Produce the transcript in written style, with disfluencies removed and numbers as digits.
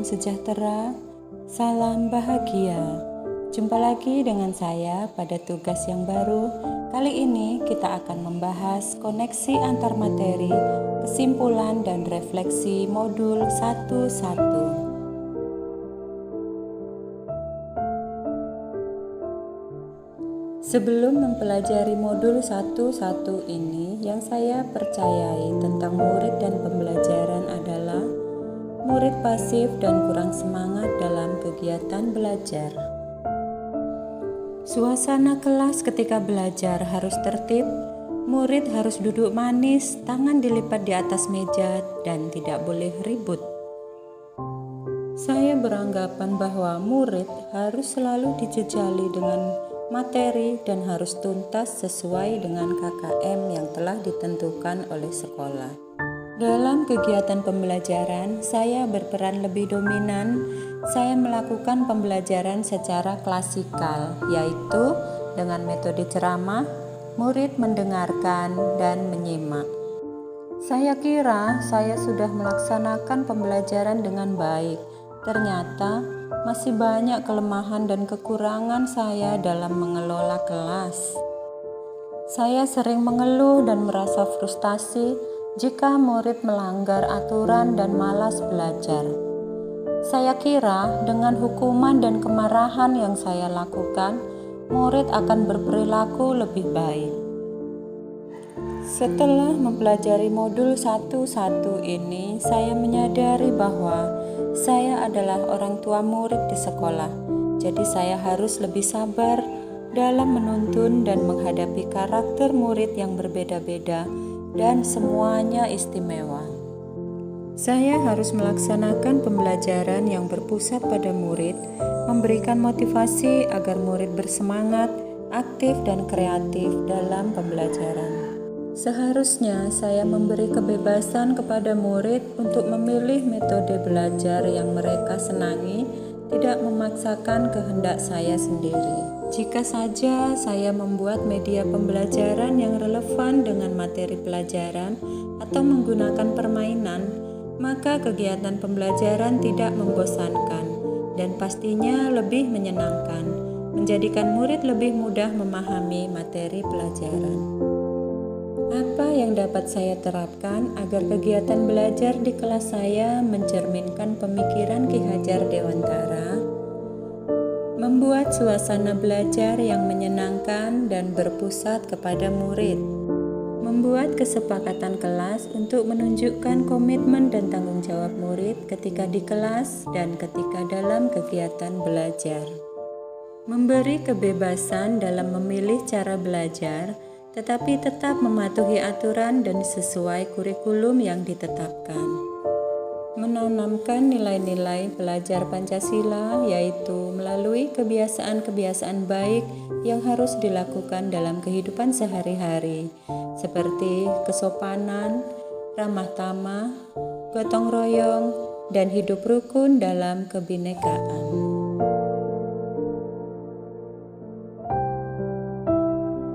Salam sejahtera, salam bahagia. Jumpa lagi dengan saya pada tugas yang baru. Kali ini kita akan membahas koneksi antar materi, kesimpulan dan refleksi modul 1.1. Sebelum mempelajari modul 1.1 ini, yang saya percayai tentang murid dan pembelajaran adalah murid pasif dan kurang semangat dalam kegiatan belajar. Suasana kelas ketika belajar harus tertib, murid harus duduk manis, tangan dilipat di atas meja, dan tidak boleh ribut. Saya beranggapan bahwa murid harus selalu dijejali dengan materi dan harus tuntas sesuai dengan KKM yang telah ditentukan oleh sekolah. Dalam kegiatan pembelajaran, saya berperan lebih dominan. Saya melakukan pembelajaran secara klasikal, yaitu dengan metode ceramah, murid mendengarkan dan menyimak. Saya kira saya sudah melaksanakan pembelajaran dengan baik. Ternyata masih banyak kelemahan dan kekurangan saya dalam mengelola kelas. Saya sering mengeluh dan merasa frustasi jika murid melanggar aturan dan malas belajar. Saya kira dengan hukuman dan kemarahan yang saya lakukan, murid akan berperilaku lebih baik. Setelah mempelajari modul 1.1 ini, saya menyadari bahwa saya adalah orang tua murid di sekolah. Jadi saya harus lebih sabar dalam menuntun dan menghadapi karakter murid yang berbeda-beda dan semuanya istimewa. Saya harus melaksanakan pembelajaran yang berpusat pada murid, memberikan motivasi agar murid bersemangat, aktif dan kreatif dalam pembelajaran. Seharusnya saya memberi kebebasan kepada murid untuk memilih metode belajar yang mereka senangi, tidak memaksakan kehendak saya sendiri. Jika saja saya membuat media pembelajaran yang relevan dengan materi pelajaran atau menggunakan permainan, maka kegiatan pembelajaran tidak membosankan dan pastinya lebih menyenangkan, menjadikan murid lebih mudah memahami materi pelajaran. Apa yang dapat saya terapkan agar kegiatan belajar di kelas saya mencerminkan pemikiran Ki Hajar Dewantara? Membuat suasana belajar yang menyenangkan dan berpusat kepada murid. Membuat kesepakatan kelas untuk menunjukkan komitmen dan tanggung jawab murid ketika di kelas dan ketika dalam kegiatan belajar. Memberi kebebasan dalam memilih cara belajar, tetapi tetap mematuhi aturan dan sesuai kurikulum yang ditetapkan. Menanamkan nilai-nilai pelajar Pancasila, yaitu melalui kebiasaan-kebiasaan baik yang harus dilakukan dalam kehidupan sehari-hari, seperti kesopanan, ramah tamah, gotong royong, dan hidup rukun dalam kebinekaan.